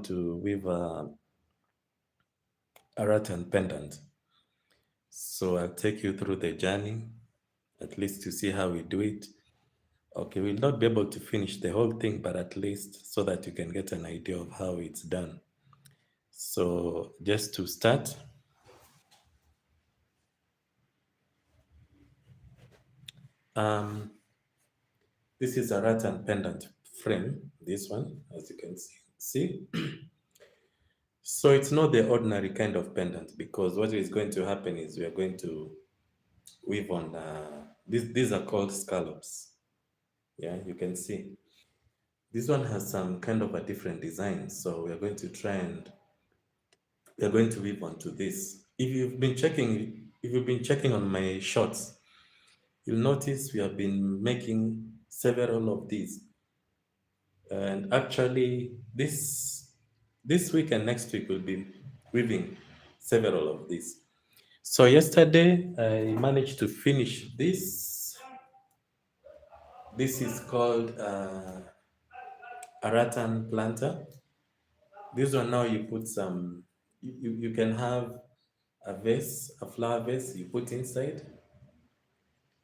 to weave a rattan pendant. So I'll take you through the journey, at least to see how we do it. Okay, we'll not be able to finish the whole thing, but at least so that you can get an idea of how it's done. So just to start, um, this is a rattan pendant frame, this one, as you can see. So it's not the ordinary kind of pendant because what is going to happen is we are going to weave on, these are called scallops. Yeah, you can see. This one has some kind of a different design. So we are going to try and we are going to weave onto this. If you've been checking on my shorts, you'll notice we have been making several of these. And actually, this week and next week we'll be weaving several of these. So yesterday I managed to finish this. This is called a rattan planter. This one now you put some. You can have a vase, a flower vase. You put inside.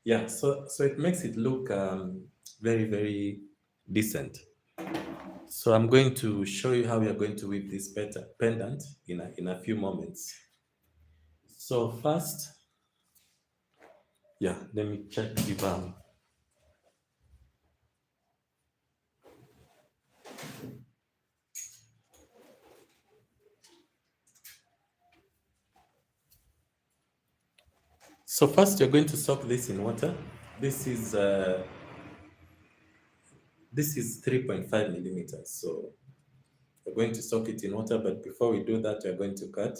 Yeah. So it makes it look very decent. So I'm going to show you how we are going to weave this pendant in a few moments. So first, yeah, let me check if so first you're going to soak this in water. This is uh, this is 3.5 millimeters. So we're going to soak it in water, but before we do that, we're going to cut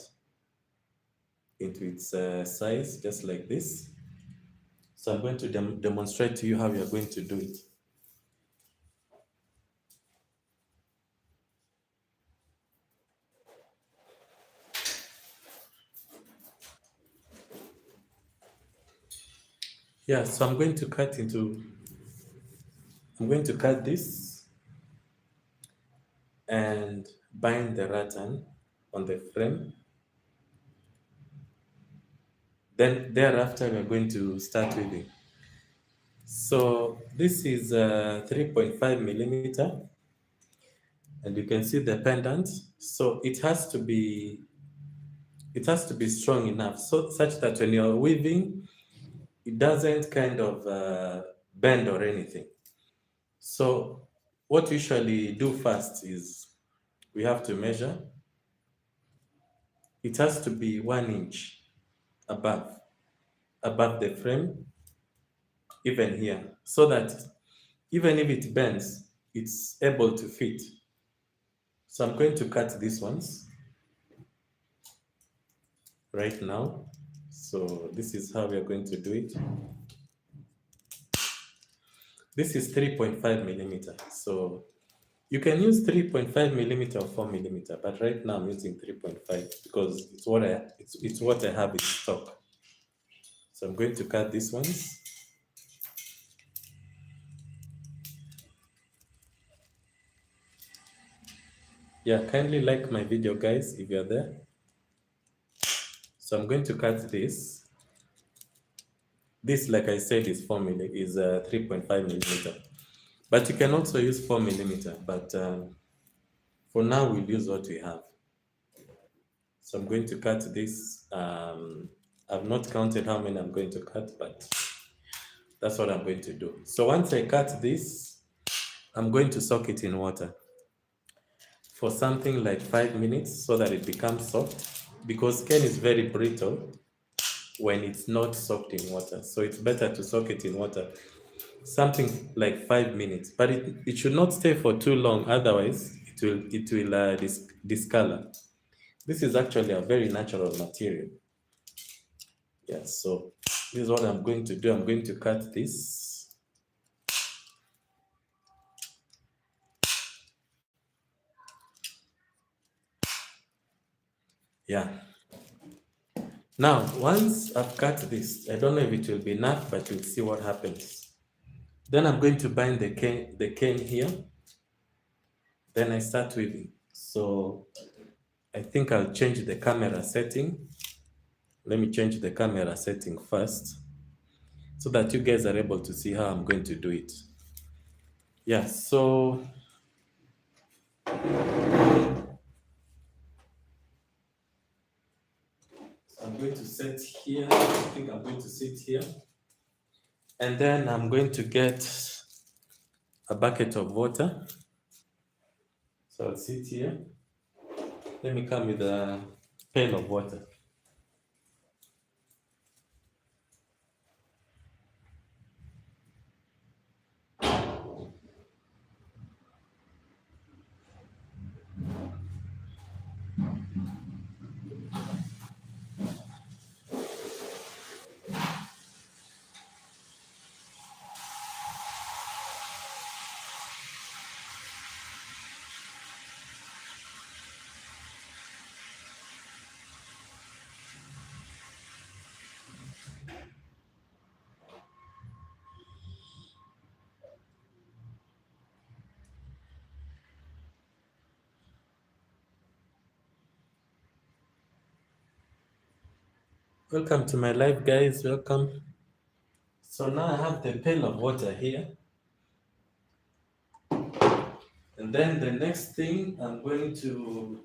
into its size, just like this. So I'm going to demonstrate to you how we are going to do it. Yeah, so I'm going to cut this and bind the rattan on the frame. Then thereafter, we're going to start weaving. So this is 3.5 millimeter, and you can see the pendant. So it has to be strong enough so such that when you're weaving, it doesn't kind of bend or anything. So what we usually do first is we have to measure. It has to be 1 inch above the frame, even here, so that even if it bends, it's able to fit. So I'm going to cut these ones right now. So this is how we are going to do it. This is 3.5 millimeter. So you can use 3.5 millimeter or 4 millimeter, but right now I'm using 3.5 because it's what I have in stock. So I'm going to cut these ones. Yeah, kindly like my video, guys, if you're there. So I'm going to cut this. This, like I said, is 3.5 millimeter. But you can also use 4 millimeter. But for now, we'll use what we have. So I'm going to cut this. I've not counted how many I'm going to cut, but that's what I'm going to do. So once I cut this, I'm going to soak it in water for something like 5 minutes so that it becomes soft, because cane is very brittle when it's not soaked in water. So it's better to soak it in water, something like 5 minutes. But it should not stay for too long, otherwise it will discolor. This is actually a very natural material. Yeah, so this is what I'm going to do. I'm going to cut this. Yeah. Now, once I've cut this, I don't know if it will be enough, but we'll see what happens. Then I'm going to bind the cane here. Then I start weaving. So I think I'll change the camera setting. Let me change the camera setting first so that you guys are able to see how I'm going to do it. Yeah, so I'm going to set here. I think I'm going to sit here. And then I'm going to get a bucket of water. So I'll sit here. Let me come with a pail of water. Welcome to my live, guys. Welcome. So now I have the pail of water here. And then the next thing I'm going to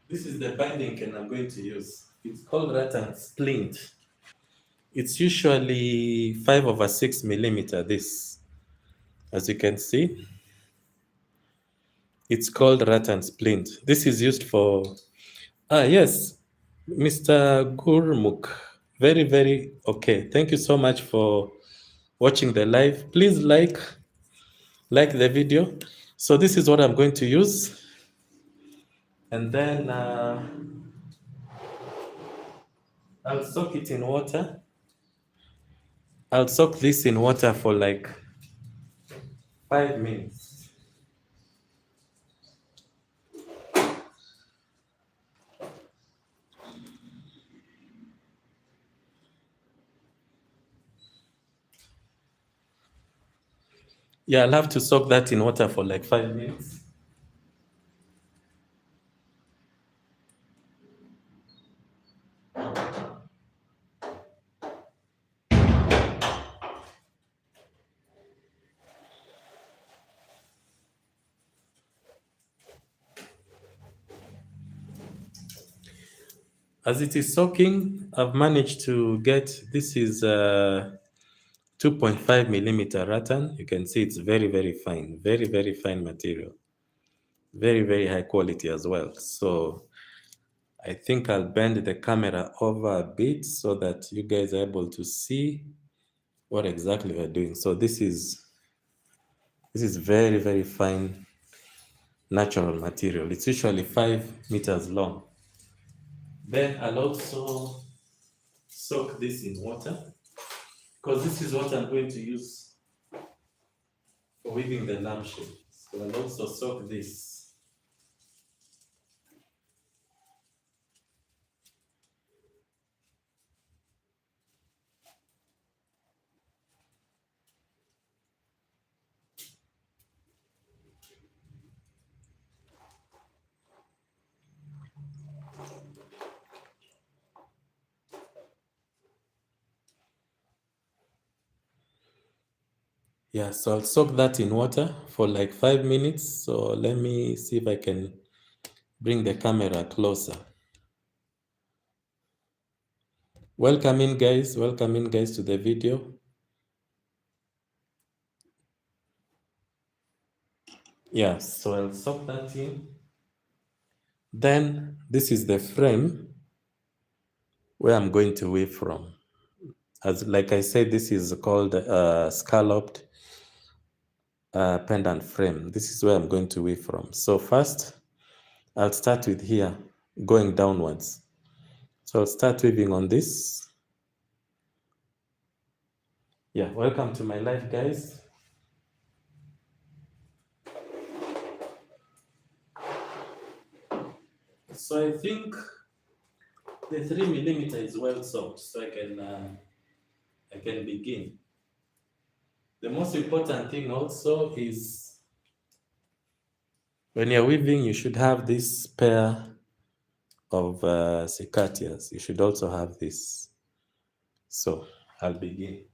this is the binding can I'm going to use. It's called Rattan splint. It's usually 5/6 millimeter. This, as you can see, it's called Rattan splint. This is used for yes, Mr. Gurmukh. Very, very okay. Thank you so much for watching the live. Please like the video. So this is what I'm going to use. And then I'll soak it in water. I'll soak this in water for like 5 minutes. Yeah, I'll have to soak that in water for like 5 minutes. As it is soaking, I've managed to get, this is 2.5 millimeter rattan. You can see it's very, very fine, very, very fine material. Very, very high quality as well. So I think I'll bend the camera over a bit so that you guys are able to see what exactly we're doing. So this is very, very fine natural material. It's usually 5 meters long. Then I'll also soak this in water because this is what I'm going to use for weaving the lampshade. So I'll also soak this. Yeah, so I'll soak that in water for like 5 minutes. So let me see if I can bring the camera closer. Welcome in, guys. Welcome in, guys, to the video. Yeah, so I'll soak that in. Then this is the frame where I'm going to weave from. As like I said, this is called scalloped pendant frame. This is where I'm going to weave from. So first, I'll start with here, going downwards. So I'll start weaving on this. Yeah, welcome to my life, guys. So I think the 3 millimeter is well soaked, so I can begin. The most important thing also is when you're weaving, you should have this pair of secatias. You should also have this. So I'll begin.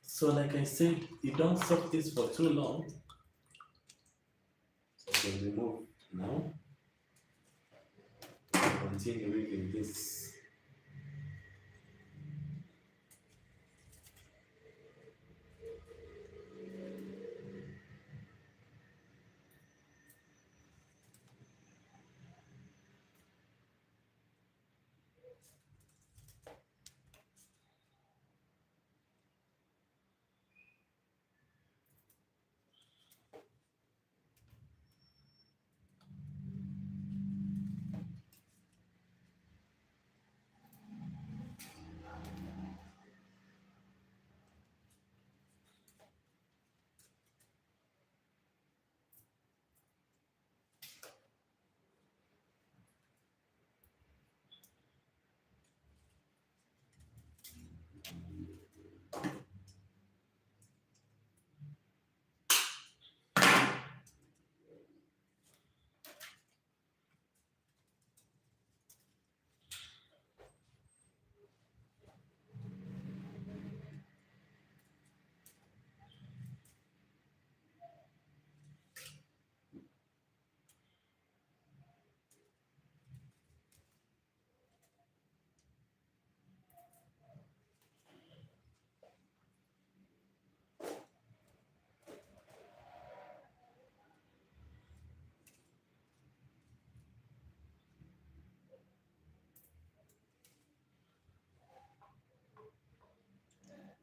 So like I said, you don't soak this for too long. So I can remove now. Continue weaving this.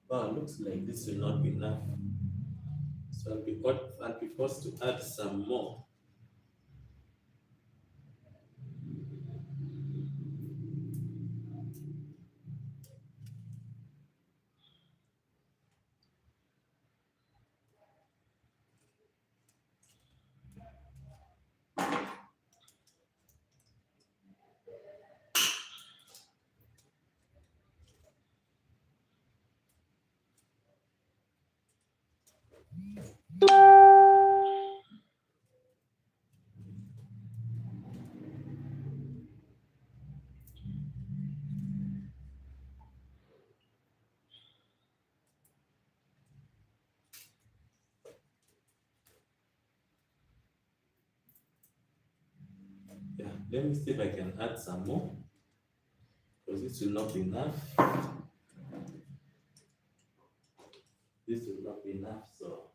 Wow, looks like this will not be enough. So I'll be forced to add some more. Yeah, let me see if I can add some more because this will not be enough. This will not be enough, so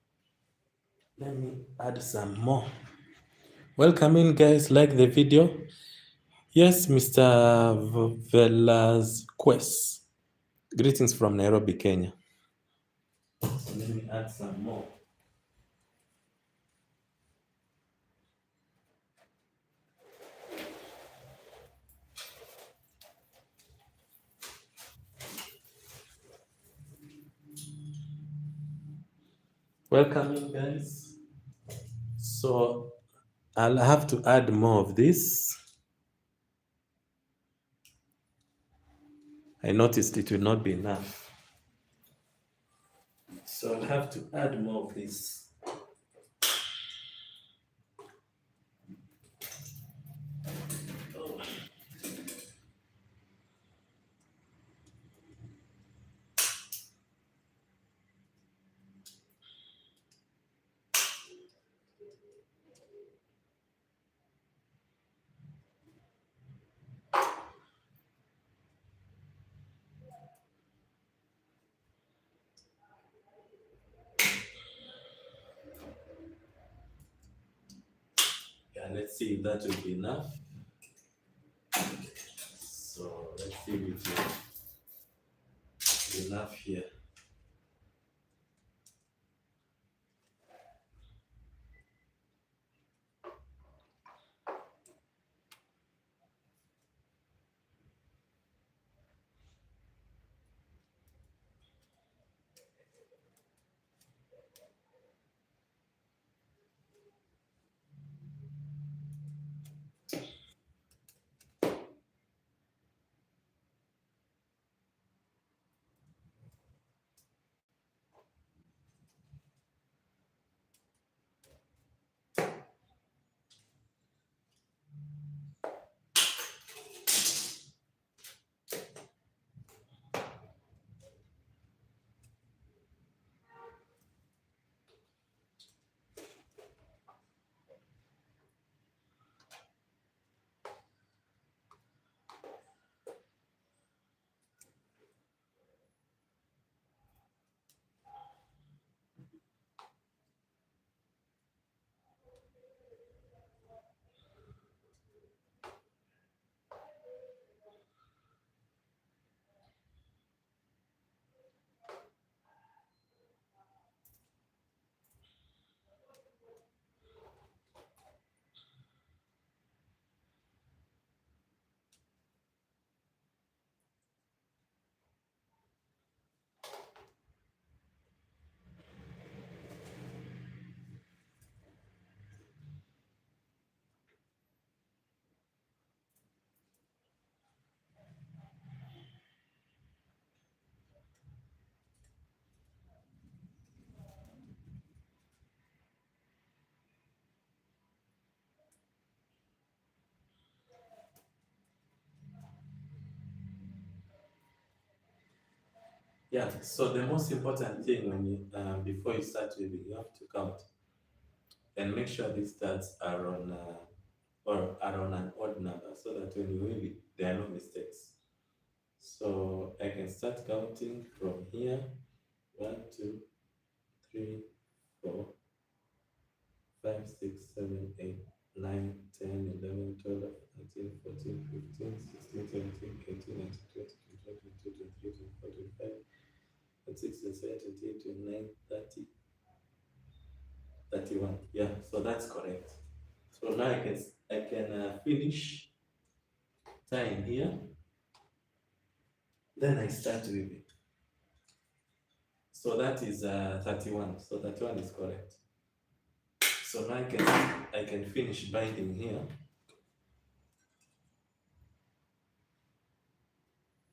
let me add some more. Welcome in, guys. Like the video. Yes, Mr. Velasquez. Greetings from Nairobi, Kenya. So let me add some more. Welcome in, guys. So I'll have to add more of this. I noticed it will not be enough. So I'll have to add more of this. Yeah, let's see if that will be enough. So let's see if it will be enough here. Yeah, so the most important thing when you before you start weaving, you have to count and make sure these stats are on or are on an odd number so that when you weave it, there are no mistakes. So I can start counting from here. 1, 2, 3, 4, 5, 6, 7, 8, 9, 10, 11, 12, 13, 14, 15, 16, 17, 18, 19, 20, 21, 22, 23, 24, 25, 26, 29, 30, 31. Yeah, so that's correct. So now I can finish tying here. Then I start weaving. So that is 31. So 31 is correct. So now I can finish binding here.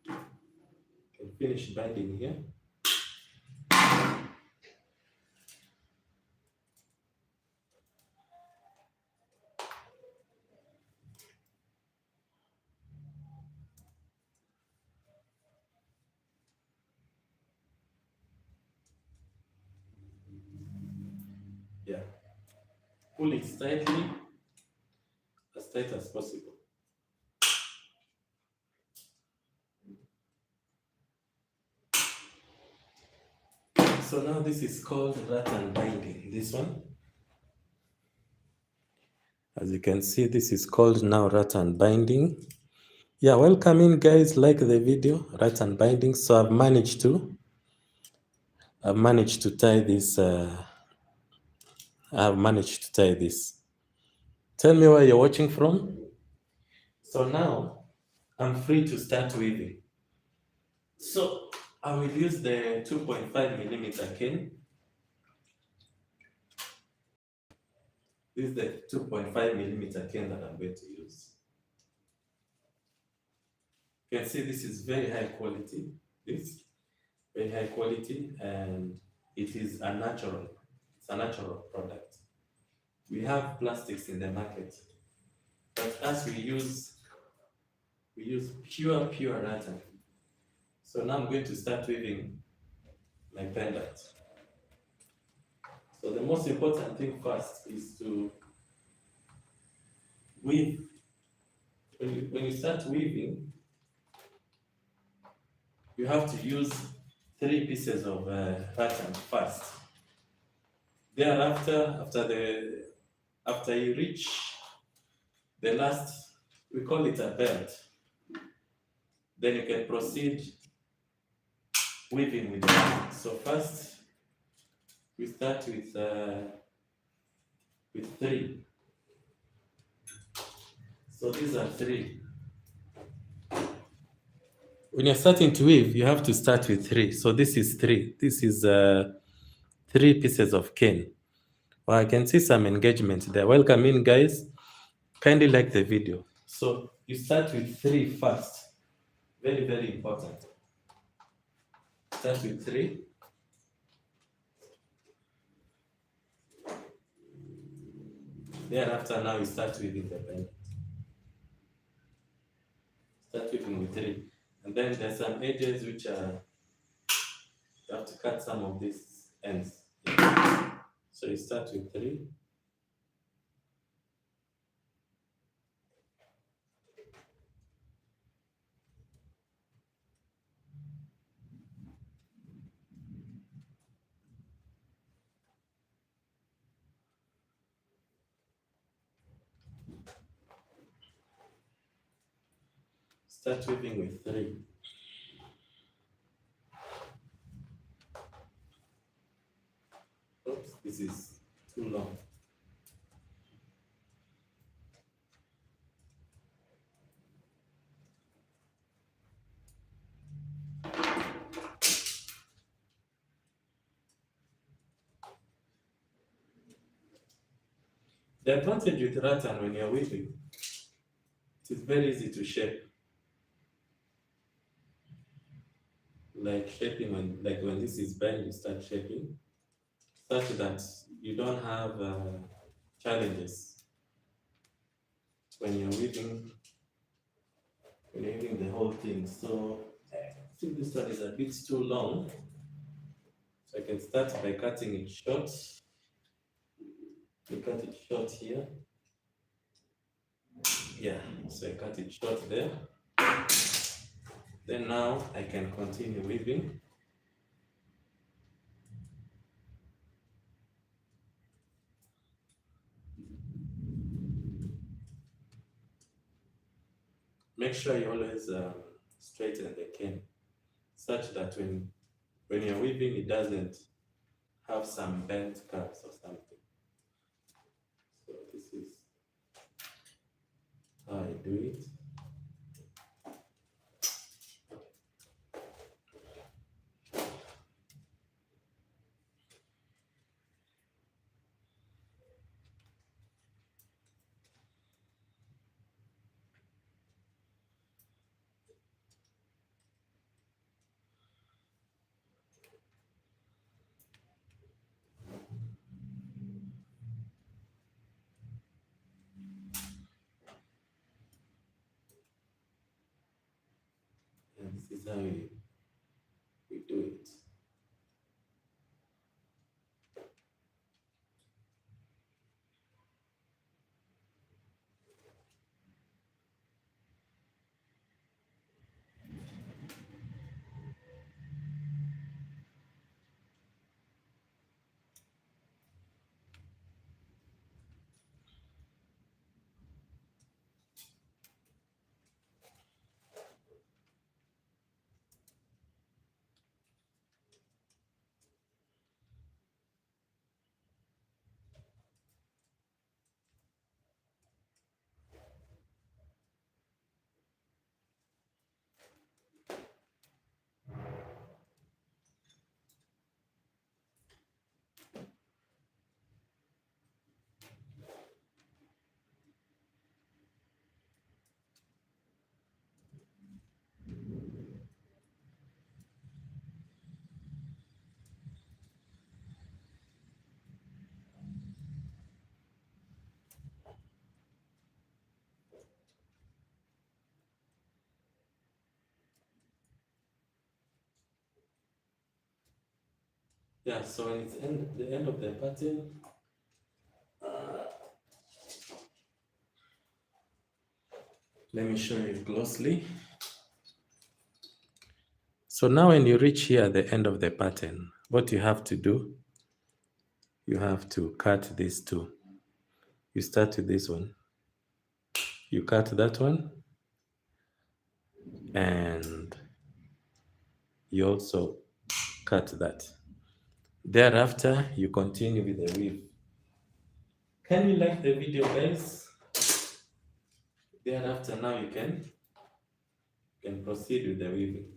Can finish binding here. Yeah. Pull it tightly, as tight as possible. So now this is called rattan binding. This one. As you can see, this is called now rattan binding. Yeah, welcome in guys, like the video, rattan binding. So I've managed to tie this, I've managed to tie this. Tell me where you're watching from. So now I'm free to start weaving. So I will use the 2.5 millimeter cane. This is the 2.5 millimeter cane that I'm going to use. You can see this is very high quality. This very high quality, and it is a natural. It's a natural product. We have plastics in the market, but as we use pure rattan. So now I'm going to start weaving my pendant. So the most important thing first is to weave. When you start weaving, you have to use 3 pieces of rattan first. Thereafter, after you reach the last, we call it a belt, then you can proceed weaving with it. So first, we start with 3. So these are 3. When you're starting to weave, you have to start with 3. So this is 3. This is 3 pieces of cane. Well, I can see some engagement there. Welcome in, guys. Kindly like the video. So you start with 3 first. Very, very important. Start with 3. Thereafter, now you start weaving the pendant. Start weaving with 3. And then there's some edges which are, you have to cut some of these ends. So you start with 3. Start weaving with 3. Oops, this is too long. The advantage with rattan when you're weaving, it is very easy to shape. Like shaping when this is bent, you start shaping, such that you don't have challenges when you're weaving the whole thing. So I think this one is a bit too long. So I can start by cutting it short. You cut it short here. Yeah, so I cut it short there. Then now I can continue weaving. Make sure you always straighten the cane, such that when you're weaving, it doesn't have some bent curves or something. So this is how I do it. And this is how we do it. Yeah, so when it's the end of the pattern, let me show you closely. So now when you reach here at the end of the pattern, what you have to do, you have to cut these two. You start with this one, you cut that one, and you also cut that. Thereafter, you continue with the weave. Can you like the video, guys? Thereafter, now you can proceed with the weaving.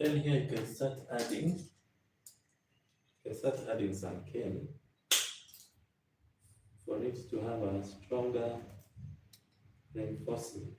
Then here you can start adding some cane for it to have a stronger reinforcement.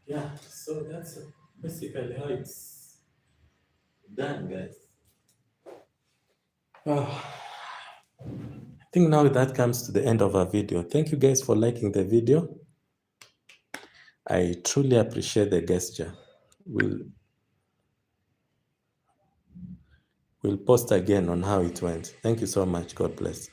Yeah, so that's basically how it's done, guys. I think now that comes to the end of our video. Thank you guys for liking the video. I truly appreciate the gesture. We'll post again on how it went. Thank you so much. God bless.